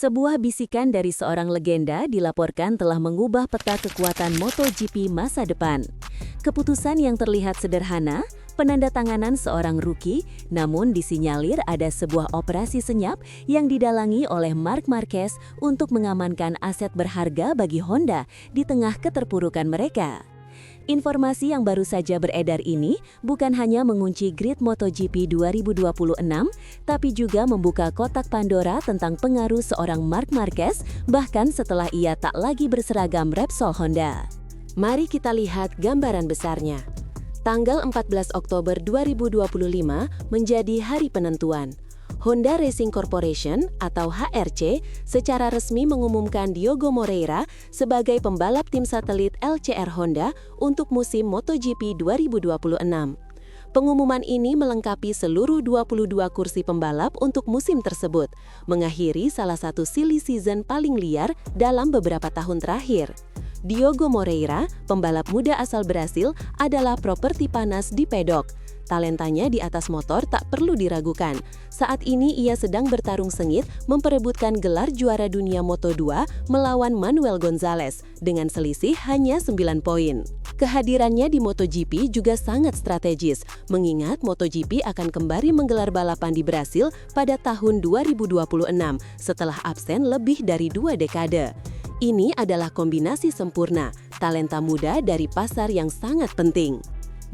Sebuah bisikan dari seorang legenda dilaporkan telah mengubah peta kekuatan MotoGP masa depan. Keputusan yang terlihat sederhana, penandatanganan seorang rookie, namun disinyalir ada sebuah operasi senyap yang didalangi oleh Marc Marquez untuk mengamankan aset berharga bagi Honda di tengah keterpurukan mereka. Informasi yang baru saja beredar ini bukan hanya mengunci grid MotoGP 2026, tapi juga membuka kotak Pandora tentang pengaruh seorang Marc Marquez bahkan setelah ia tak lagi berseragam Repsol Honda. Mari kita lihat gambaran besarnya. Tanggal 14 Oktober 2025 menjadi hari penentuan. Honda Racing Corporation atau HRC secara resmi mengumumkan Diogo Moreira sebagai pembalap tim satelit LCR Honda untuk musim MotoGP 2026. Pengumuman ini melengkapi seluruh 22 kursi pembalap untuk musim tersebut, mengakhiri salah satu silly season paling liar dalam beberapa tahun terakhir. Diogo Moreira, pembalap muda asal Brasil, adalah properti panas di pedok. Talentanya di atas motor tak perlu diragukan. Saat ini ia sedang bertarung sengit memperebutkan gelar juara dunia Moto2 melawan Manuel Gonzalez dengan selisih hanya 9 poin. Kehadirannya di MotoGP juga sangat strategis, mengingat MotoGP akan kembali menggelar balapan di Brasil pada tahun 2026 setelah absen lebih dari 2 dekade. Ini adalah kombinasi sempurna, talenta muda dari pasar yang sangat penting.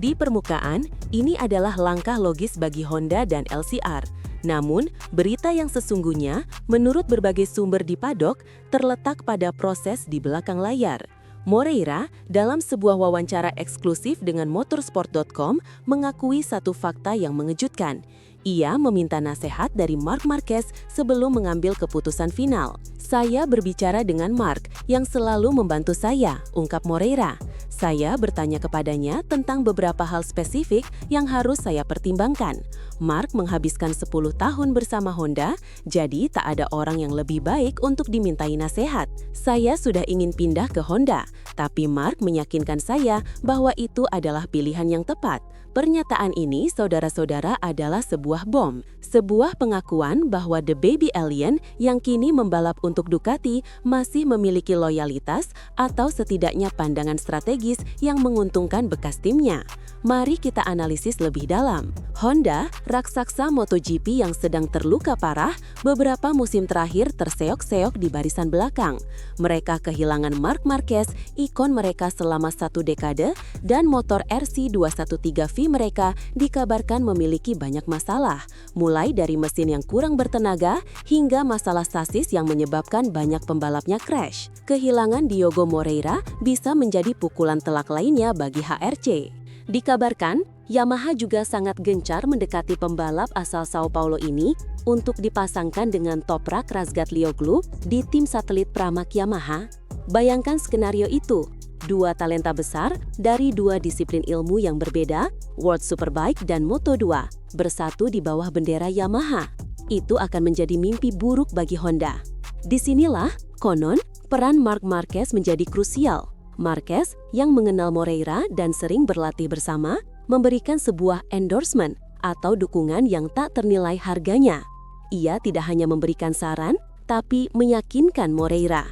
Di permukaan, ini adalah langkah logis bagi Honda dan LCR. Namun, berita yang sesungguhnya, menurut berbagai sumber di paddock, terletak pada proses di belakang layar. Moreira, dalam sebuah wawancara eksklusif dengan motorsport.com, mengakui satu fakta yang mengejutkan. Ia meminta nasihat dari Marc Marquez sebelum mengambil keputusan final. Saya berbicara dengan Marc, yang selalu membantu saya, ungkap Moreira. Saya bertanya kepadanya tentang beberapa hal spesifik yang harus saya pertimbangkan. Marc menghabiskan 10 tahun bersama Honda, jadi tak ada orang yang lebih baik untuk dimintai nasihat. Saya sudah ingin pindah ke Honda, tapi Marc meyakinkan saya bahwa itu adalah pilihan yang tepat. Pernyataan ini, saudara-saudara, adalah sebuah bom. Sebuah pengakuan bahwa The Baby Alien yang kini membalap untuk Ducati masih memiliki loyalitas atau setidaknya pandangan strategis yang menguntungkan bekas timnya. Mari kita analisis lebih dalam. Honda, raksasa MotoGP yang sedang terluka parah, beberapa musim terakhir terseok-seok di barisan belakang. Mereka kehilangan Marc Marquez, ikon mereka selama 1 dekade, dan motor RC213V mereka dikabarkan memiliki banyak masalah, mulai dari mesin yang kurang bertenaga hingga masalah sasis yang menyebabkan banyak pembalapnya crash. Kehilangan Diogo Moreira bisa menjadi pukulan telak lainnya bagi HRC. Dikabarkan, Yamaha juga sangat gencar mendekati pembalap asal Sao Paulo ini untuk dipasangkan dengan Toprak Razgatlioglu di tim satelit Pramac Yamaha. Bayangkan skenario itu, 2 talenta besar dari 2 disiplin ilmu yang berbeda, World Superbike dan Moto2, bersatu di bawah bendera Yamaha. Itu akan menjadi mimpi buruk bagi Honda. Disinilah, konon, peran Marc Marquez menjadi krusial. Marquez, yang mengenal Moreira dan sering berlatih bersama, memberikan sebuah endorsement atau dukungan yang tak ternilai harganya. Ia tidak hanya memberikan saran, tapi meyakinkan Moreira.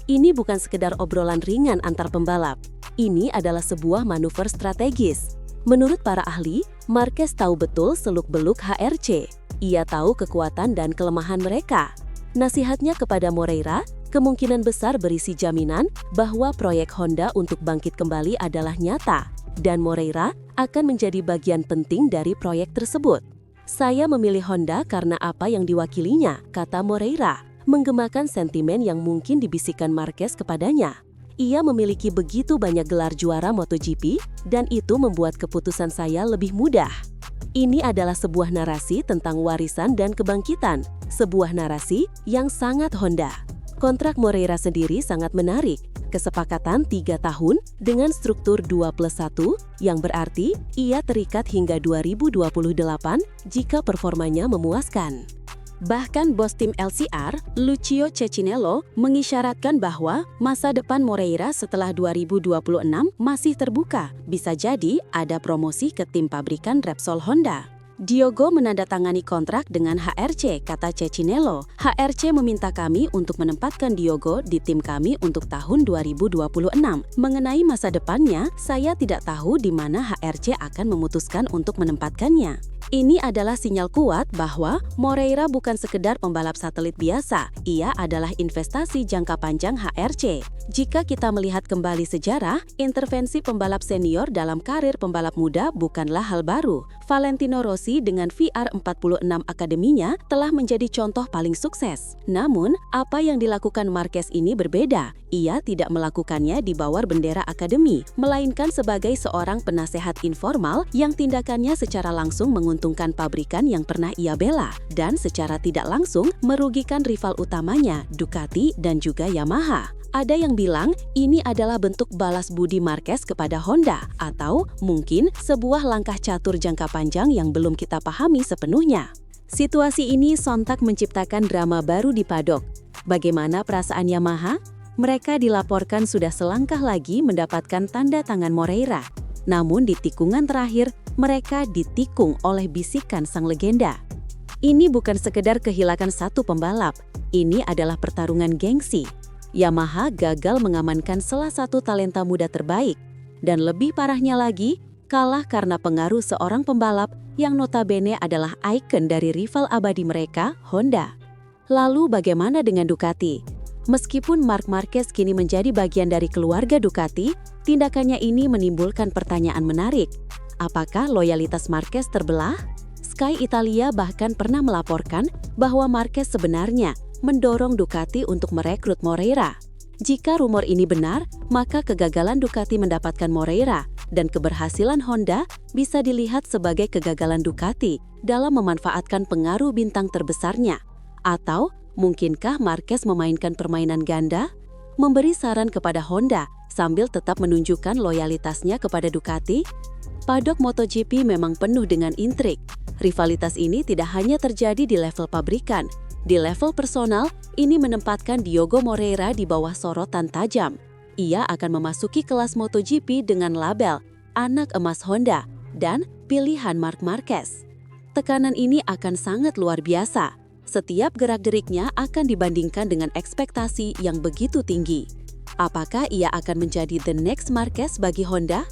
Ini bukan sekedar obrolan ringan antar pembalap. Ini adalah sebuah manuver strategis. Menurut para ahli, Marquez tahu betul seluk-beluk HRC. Ia tahu kekuatan dan kelemahan mereka. Nasihatnya kepada Moreira kemungkinan besar berisi jaminan bahwa proyek Honda untuk bangkit kembali adalah nyata, dan Moreira akan menjadi bagian penting dari proyek tersebut. Saya memilih Honda karena apa yang diwakilinya, kata Moreira, menggemakan sentimen yang mungkin dibisikkan Marquez kepadanya. Ia memiliki begitu banyak gelar juara MotoGP, dan itu membuat keputusan saya lebih mudah. Ini adalah sebuah narasi tentang warisan dan kebangkitan, sebuah narasi yang sangat Honda. Kontrak Moreira sendiri sangat menarik, kesepakatan 3 tahun dengan struktur 2+1, yang berarti ia terikat hingga 2028 jika performanya memuaskan. Bahkan bos tim LCR, Lucio Cecchinello, mengisyaratkan bahwa masa depan Moreira setelah 2026 masih terbuka. Bisa jadi ada promosi ke tim pabrikan Repsol Honda. Diogo menandatangani kontrak dengan HRC, kata Cecinello. HRC meminta kami untuk menempatkan Diogo di tim kami untuk tahun 2026. Mengenai masa depannya, saya tidak tahu di mana HRC akan memutuskan untuk menempatkannya. Ini adalah sinyal kuat bahwa Moreira bukan sekedar pembalap satelit biasa, ia adalah investasi jangka panjang HRC. Jika kita melihat kembali sejarah, intervensi pembalap senior dalam karir pembalap muda bukanlah hal baru. Valentino Rossi dengan VR46 Akademinya telah menjadi contoh paling sukses. Namun, apa yang dilakukan Marquez ini berbeda. Ia tidak melakukannya di bawah bendera akademi, melainkan sebagai seorang penasehat informal yang tindakannya secara langsung menguntungkan pabrikan yang pernah ia bela dan secara tidak langsung merugikan rival utamanya, Ducati dan juga Yamaha. Ada yang bilang ini adalah bentuk balas budi Marquez kepada Honda atau mungkin sebuah langkah catur jangka panjang yang belum kita pahami sepenuhnya. Situasi ini sontak menciptakan drama baru di paddock. Bagaimana perasaan Yamaha? Mereka dilaporkan sudah selangkah lagi mendapatkan tanda tangan Moreira. Namun di tikungan terakhir, mereka ditikung oleh bisikan sang legenda. Ini bukan sekedar kehilangan satu pembalap, ini adalah pertarungan gengsi. Yamaha gagal mengamankan salah satu talenta muda terbaik. Dan lebih parahnya lagi, kalah karena pengaruh seorang pembalap yang notabene adalah ikon dari rival abadi mereka, Honda. Lalu bagaimana dengan Ducati? Meskipun Marc Marquez kini menjadi bagian dari keluarga Ducati, tindakannya ini menimbulkan pertanyaan menarik. Apakah loyalitas Marquez terbelah? Sky Italia bahkan pernah melaporkan bahwa Marquez sebenarnya mendorong Ducati untuk merekrut Moreira. Jika rumor ini benar, maka kegagalan Ducati mendapatkan Moreira dan keberhasilan Honda bisa dilihat sebagai kegagalan Ducati dalam memanfaatkan pengaruh bintang terbesarnya. Atau mungkinkah Marquez memainkan permainan ganda, memberi saran kepada Honda sambil tetap menunjukkan loyalitasnya kepada Ducati? Paddock MotoGP memang penuh dengan intrik. Rivalitas ini tidak hanya terjadi di level pabrikan. Di level personal, ini menempatkan Diogo Moreira di bawah sorotan tajam. Ia akan memasuki kelas MotoGP dengan label anak emas Honda dan pilihan Marc Marquez. Tekanan ini akan sangat luar biasa. Setiap gerak-geriknya akan dibandingkan dengan ekspektasi yang begitu tinggi. Apakah ia akan menjadi the next Marquez bagi Honda?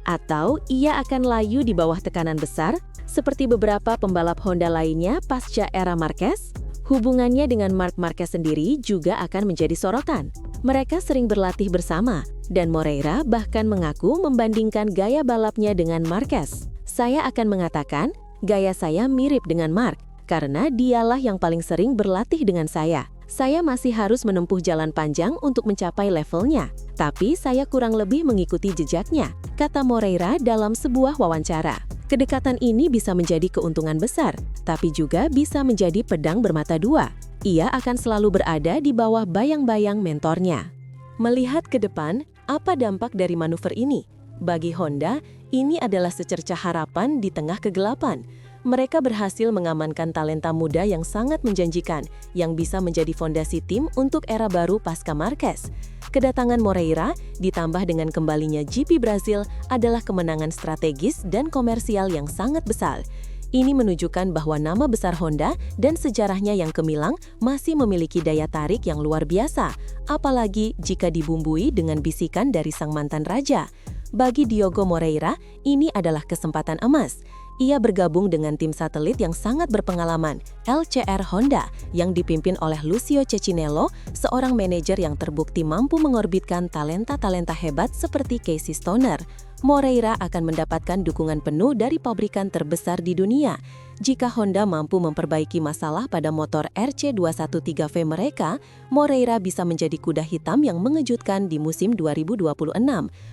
Atau ia akan layu di bawah tekanan besar, seperti beberapa pembalap Honda lainnya pasca era Marquez? Hubungannya dengan Marc Marquez sendiri juga akan menjadi sorotan. Mereka sering berlatih bersama, dan Moreira bahkan mengaku membandingkan gaya balapnya dengan Marquez. Saya akan mengatakan, gaya saya mirip dengan Marc, karena dialah yang paling sering berlatih dengan saya. Saya masih harus menempuh jalan panjang untuk mencapai levelnya, tapi saya kurang lebih mengikuti jejaknya, kata Moreira dalam sebuah wawancara. Kedekatan ini bisa menjadi keuntungan besar, tapi juga bisa menjadi pedang bermata dua. Ia akan selalu berada di bawah bayang-bayang mentornya. Melihat ke depan, apa dampak dari manuver ini? Bagi Honda, ini adalah secercah harapan di tengah kegelapan. Mereka berhasil mengamankan talenta muda yang sangat menjanjikan, yang bisa menjadi fondasi tim untuk era baru pasca Marquez. Kedatangan Moreira, ditambah dengan kembalinya GP Brasil, adalah kemenangan strategis dan komersial yang sangat besar. Ini menunjukkan bahwa nama besar Honda dan sejarahnya yang gemilang masih memiliki daya tarik yang luar biasa, apalagi jika dibumbui dengan bisikan dari sang mantan raja. Bagi Diogo Moreira, ini adalah kesempatan emas. Ia bergabung dengan tim satelit yang sangat berpengalaman, LCR Honda, yang dipimpin oleh Lucio Cecinello, seorang manajer yang terbukti mampu mengorbitkan talenta-talenta hebat seperti Casey Stoner. Moreira akan mendapatkan dukungan penuh dari pabrikan terbesar di dunia. Jika Honda mampu memperbaiki masalah pada motor RC213V mereka, Moreira bisa menjadi kuda hitam yang mengejutkan di musim 2026.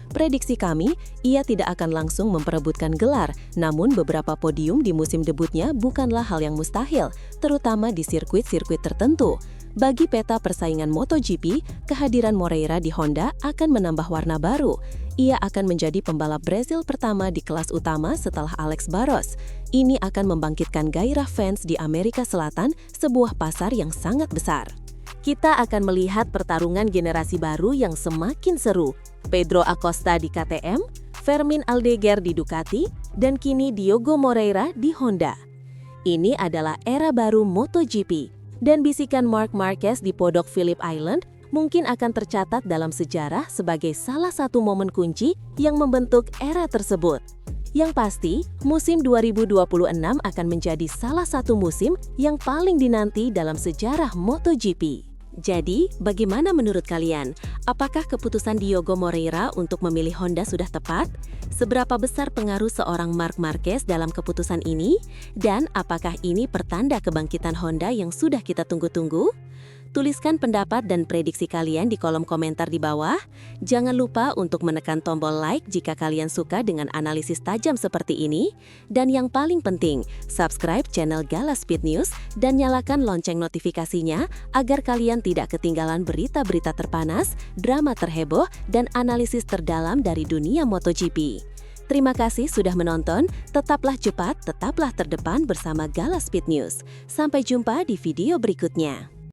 Prediksi kami, ia tidak akan langsung memperebutkan gelar, namun beberapa podium di musim debutnya bukanlah hal yang mustahil, terutama di sirkuit-sirkuit tertentu. Bagi peta persaingan MotoGP, kehadiran Moreira di Honda akan menambah warna baru. Ia akan menjadi pembalap Brasil pertama di kelas utama setelah Alex Barros. Ini akan membangkitkan gairah fans di Amerika Selatan, sebuah pasar yang sangat besar. Kita akan melihat pertarungan generasi baru yang semakin seru. Pedro Acosta di KTM, Fermin Aldeguer di Ducati, dan kini Diogo Moreira di Honda. Ini adalah era baru MotoGP, dan bisikan Marc Marquez di podok Phillip Island mungkin akan tercatat dalam sejarah sebagai salah satu momen kunci yang membentuk era tersebut. Yang pasti, musim 2026 akan menjadi salah satu musim yang paling dinanti dalam sejarah MotoGP. Jadi, bagaimana menurut kalian? Apakah keputusan Diogo Moreira untuk memilih Honda sudah tepat? Seberapa besar pengaruh seorang Marc Marquez dalam keputusan ini? Dan apakah ini pertanda kebangkitan Honda yang sudah kita tunggu-tunggu? Tuliskan pendapat dan prediksi kalian di kolom komentar di bawah. Jangan lupa untuk menekan tombol like jika kalian suka dengan analisis tajam seperti ini. Dan yang paling penting, subscribe channel Gala Speed News dan nyalakan lonceng notifikasinya agar kalian tidak ketinggalan berita-berita terpanas, drama terheboh, dan analisis terdalam dari dunia MotoGP. Terima kasih sudah menonton, tetaplah cepat, tetaplah terdepan bersama Gala Speed News. Sampai jumpa di video berikutnya.